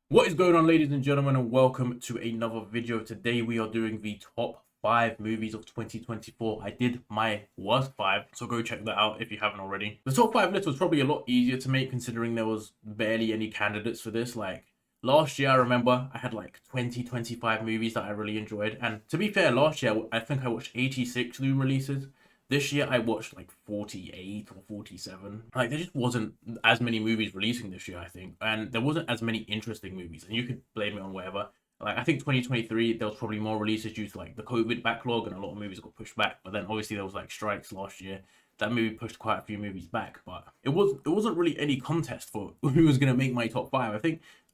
What is going on, ladies and gentlemen, and welcome to another video. Today we are doing the top 5 movies of 2024. I did my worst 5, so go check that out if you haven't already. The top 5 list was probably a lot easier to make considering there was barely any candidates for this. Like last year, I remember I had like 25 movies that I really enjoyed. And to be fair, last year I think I watched 86 new releases. This year I watched like 48 or 47. Like there just wasn't as many movies releasing this year, I think. And there wasn't as many interesting movies. And you could blame it on whatever. Like I think 2023 there was probably more releases due to like the COVID backlog and a lot of movies got pushed back. But then obviously there was like strikes last year. That movie pushed quite a few movies back, but it wasn't really any contest for who was gonna make my top 5.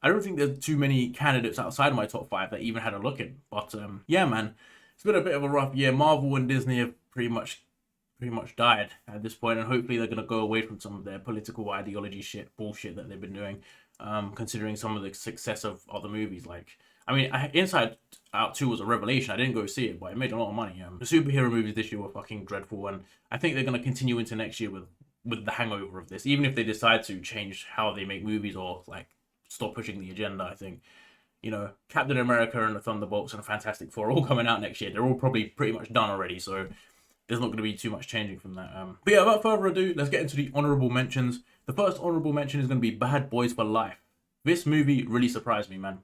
I don't think there's too many candidates outside my top 5 that even had a look in. But yeah, man, it's been a bit of a rough year. Marvel and Disney have pretty much died at this point, and hopefully they're going to go away from some of their political ideology bullshit that they've been doing, considering some of the success of other movies. Like, I mean, Inside Out 2 was a revelation. I didn't go see it, but it made a lot of money. The superhero movies this year were fucking dreadful, and I think they're going to continue into next year with the hangover of this. Even if they decide to change how they make movies or like stop pushing the agenda, I think Captain America and the Thunderbolts and the Fantastic Four are all coming out next year. They're all probably pretty much done already, so there's not going to be too much changing from that. But yeah, without further ado, let's get into the honourable mentions. The first honourable mention is going to be Bad Boys for Life. This movie really surprised me, man.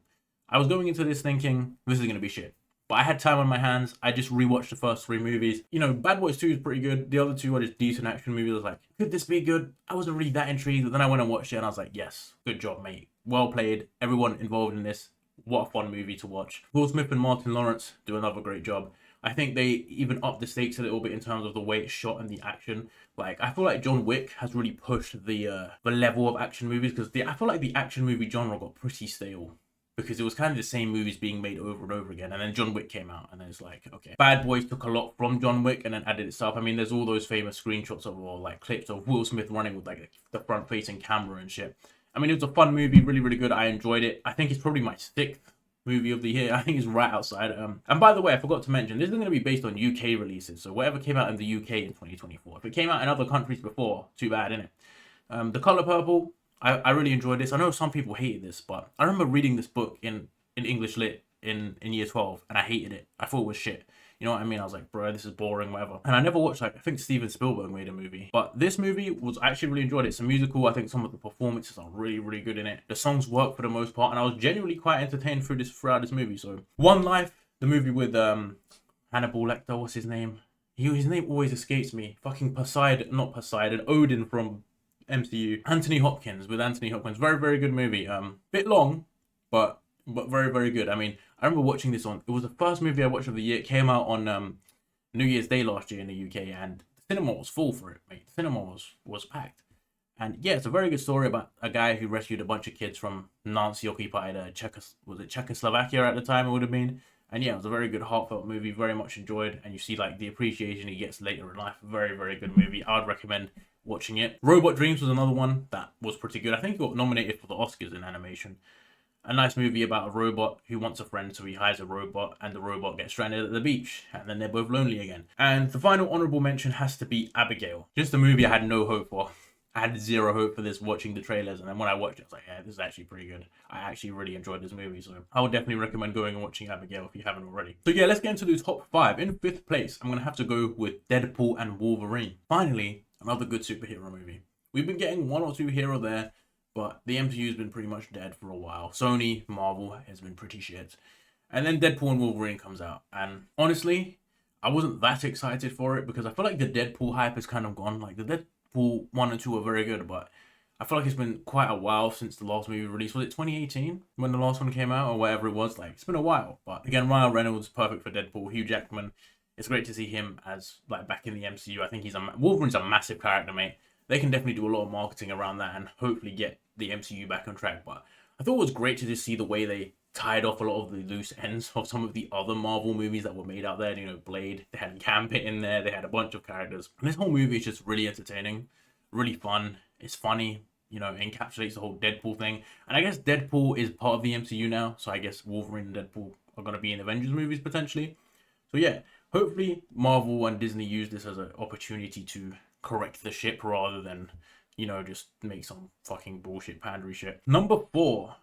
I was going into this thinking this is going to be shit. But I had time on my hands. I just rewatched the first 3 movies. Bad Boys 2 is pretty good. The other 2 are just decent action movies. I was like, could this be good? I wasn't really that intrigued. But then I went and watched it and I was like, yes, good job, mate. Well played. Everyone involved in this. What a fun movie to watch. Will Smith and Martin Lawrence do another great job. I think they even upped the stakes a little bit in terms of the way it's shot and the action. Like I feel like John Wick has really pushed the level of action movies, because I feel like the action movie genre got pretty stale because it was kind of the same movies being made over and over again. And then John Wick came out, and then it's like, okay, Bad Boys took a lot from John Wick and then added itself. I mean, there's all those famous screenshots of or like clips of Will Smith running with like the front facing camera and shit. I mean, it was a fun movie, really, really good. I enjoyed it. I think it's probably my 6th movie of the year. I think it's right outside. And by the way, I forgot to mention, this is going to be based on UK releases. So whatever came out in the UK in 2024. If it came out in other countries before, too bad, innit? The Color Purple, I really enjoyed this. I know some people hated this, but I remember reading this book in English lit in year 12, and I hated it. I thought it was shit. You know what I mean? I was like, bro, this is boring, whatever. And I never watched, like, I think Steven Spielberg made a movie. But this movie was, I actually really enjoyed it. It's a musical. I think some of the performances are really, really good in it. The songs work for the most part, and I was genuinely quite entertained throughout this movie. So, One Life, the movie with Hannibal Lecter, what's his name? His name always escapes me. Fucking Poseidon, not Poseidon, Odin from MCU. Anthony Hopkins, with Anthony Hopkins. Very, very good movie. Bit long, but very, very good. I mean, I remember watching this it was the first movie I watched of the year. It came out on New Year's Day last year in the UK, and the cinema was full for it, mate. The cinema was packed. And yeah, it's a very good story about a guy who rescued a bunch of kids from Nazi-occupied Czechoslovakia at the time, it would have been. And yeah, it was a very good, heartfelt movie, very much enjoyed. And you see like the appreciation he gets later in life. Very, very good movie. I would recommend watching it. Robot Dreams was another one that was pretty good. I think it got nominated for the Oscars in animation. A nice movie about a robot who wants a friend, so he hires a robot, and the robot gets stranded at the beach, and then they're both lonely again. And the final honorable mention has to be Abigail. Just a movie I had no hope for. I had zero hope for this watching the trailers, and then when I watched it, I was like, yeah, this is actually pretty good. I actually really enjoyed this movie, so I would definitely recommend going and watching Abigail if you haven't already. So yeah, let's get into the top 5. In 5th place, I'm going to have to go with Deadpool and Wolverine. Finally, another good superhero movie. We've been getting one or two here or there, but the MCU's been pretty much dead for a while. Sony, Marvel has been pretty shit. And then Deadpool and Wolverine comes out. And honestly, I wasn't that excited for it because I feel like the Deadpool hype has kind of gone. Like the Deadpool 1 and 2 are very good, but I feel like it's been quite a while since the last movie released. Was it 2018 when the last one came out or whatever it was? Like, it's been a while. But again, Ryan Reynolds, perfect for Deadpool. Hugh Jackman, it's great to see him as like back in the MCU. I think Wolverine's a massive character, mate. They can definitely do a lot of marketing around that and hopefully get the MCU back on track. But I thought it was great to just see the way they tied off a lot of the loose ends of some of the other Marvel movies that were made out there. You know, Blade, they had Gambit in there, they had a bunch of characters. And this whole movie is just really entertaining, really fun. It's funny, encapsulates the whole Deadpool thing. And I guess Deadpool is part of the MCU now, so I guess Wolverine and Deadpool are going to be in Avengers movies potentially. So yeah, hopefully Marvel and Disney use this as an opportunity to correct the ship rather than, just make some fucking bullshit pandery shit. Number 4,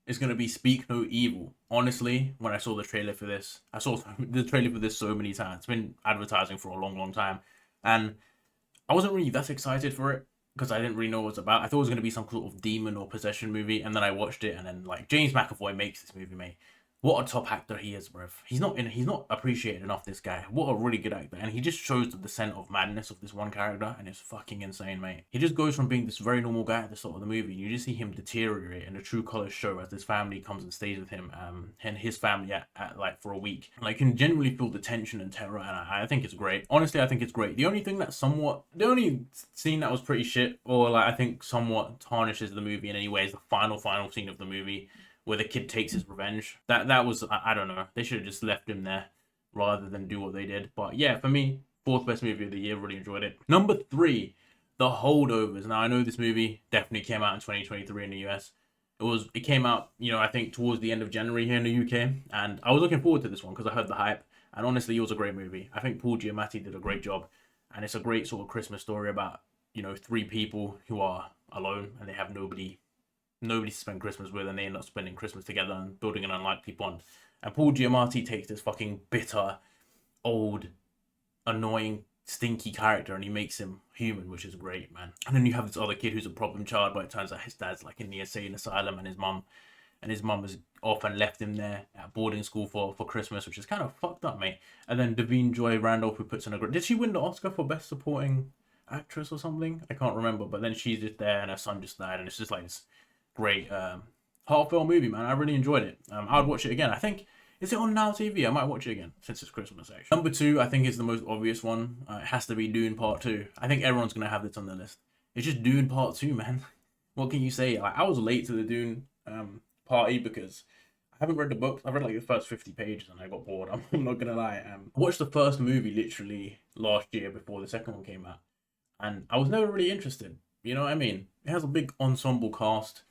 is going to be Speak No Evil. Honestly, when I saw the trailer for this, I saw the trailer for this so many times. It's been advertising for a long, long time. And I wasn't really that excited for it because I didn't really know what it was about. I thought it was going to be some sort of demon or possession movie. And then I watched it, and then like James McAvoy makes this movie, mate. What a top actor he is, bruv. He's not appreciated enough, this guy. What a really good actor. And he just shows the descent of madness of this one character, and it's fucking insane, mate. He just goes from being this very normal guy at the start of the movie, and you just see him deteriorate, and the true colors show as his family comes and stays with him, and his family at like for a week. Like, you can genuinely feel the tension and terror, and I think it's great. Honestly, I think it's great. The only scene that was pretty shit, or like I think somewhat tarnishes the movie in any way, is the final scene of the movie, where the kid takes his revenge. That was, I don't know. They should have just left him there rather than do what they did. But yeah, for me, fourth best movie of the year. Really enjoyed it. Number 3, The Holdovers. Now, I know this movie definitely came out in 2023 in the US. It came out, I think towards the end of January here in the UK. And I was looking forward to this one because I heard the hype. And honestly, it was a great movie. I think Paul Giamatti did a great job. And it's a great sort of Christmas story about, 3 people who are alone and they have nobody to spend Christmas with, and they end up spending Christmas together and building an unlikely bond. And Paul Giamatti takes this fucking bitter, old, annoying, stinky character and he makes him human, which is great, man. And then you have this other kid who's a problem child, but it turns out his dad's like in the insane asylum, and his mum has off and left him there at boarding school for Christmas, which is kind of fucked up, mate. And then Davine Joy Randolph, who puts in a great... Did she win the Oscar for Best Supporting Actress or something? I can't remember, but then she's just there and her son just died, and it's just like this great heartfelt movie, man. I really enjoyed it. I would watch it again. I think, is it on Now TV? I might watch it again since it's Christmas, actually. Number 2, I think, is the most obvious one. It has to be Dune Part 2. I think everyone's gonna have this on the list. It's just Dune Part 2, man. What can you say? Like, I was late to the Dune party because I haven't read the books. I've read like the first 50 pages and I got bored. I'm not gonna lie. I watched the first movie literally last year before the second one came out, and I was never really interested. You know what I mean? It has a big ensemble cast.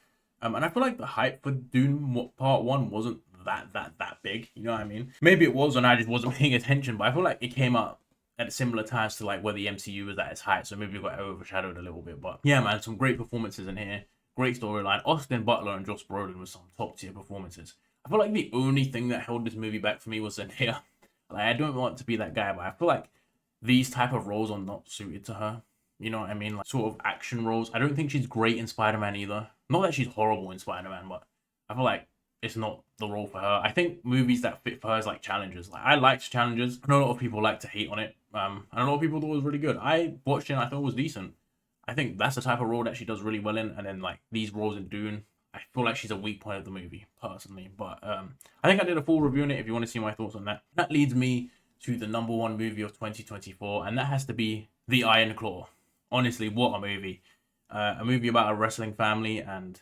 And I feel like the hype for Dune Part 1 wasn't that big, you know what I mean? Maybe it was and I just wasn't paying attention, but I feel like it came out at similar times to like where the MCU was at its height, so maybe it got overshadowed a little bit. But yeah, man, some great performances in here. Great storyline. Austin Butler and Josh Brolin with some top tier performances. I feel like the only thing that held this movie back for me was Zendaya. Like, I don't want to be that guy, but I feel like these type of roles are not suited to her. You know what I mean? Like, sort of action roles. I don't think she's great in Spider-Man either. Not that she's horrible in Spider-Man, but I feel like it's not the role for her. I think movies that fit for her is like challenges. Like, I liked Challenges. I know a lot of people like to hate on it. And a lot of people thought it was really good. I watched it and I thought it was decent. I think that's the type of role that she does really well in. And then like these roles in Dune, I feel like she's a weak point of the movie, personally. But I think I did a full review on it if you want to see my thoughts on that. That leads me to the number 1 movie of 2024, and that has to be The Iron Claw. Honestly, what a movie. A movie about a wrestling family, and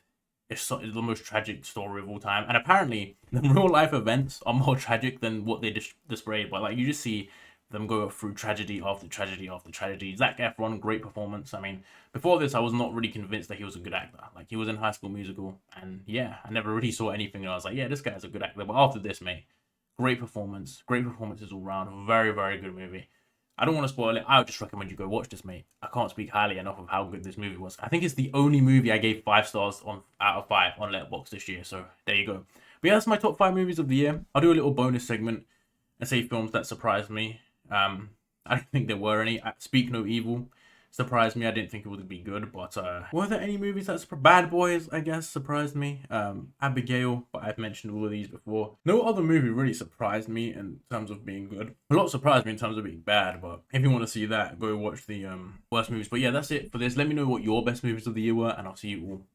it's the most tragic story of all time. And apparently, the real life events are more tragic than what they displayed. But like, you just see them go through tragedy after tragedy after tragedy. Zac Efron, great performance. I mean, before this, I was not really convinced that he was a good actor. Like, he was in High School Musical, and yeah, I never really saw anything, and I was like, yeah, this guy's a good actor. But after this, mate, great performances all round. Very, very good movie. I don't want to spoil it. I would just recommend you go watch this, mate. I can't speak highly enough of how good this movie was. I think it's the only movie I gave 5 stars out of 5 on Letterboxd this year. So there you go. But yeah, that's my top 5 movies of the year. I'll do a little bonus segment and say films that surprised me. I don't think there were any. Speak No Evil surprised me. I didn't think it would be good, but were there any movies that Bad Boys, I guess, surprised me. Abigail, but I've mentioned all of these before. No other movie really surprised me in terms of being good. A lot surprised me in terms of being bad, but if you want to see that, go watch the worst movies. But yeah, that's it for this. Let me know what your best movies of the year were, and I'll see you all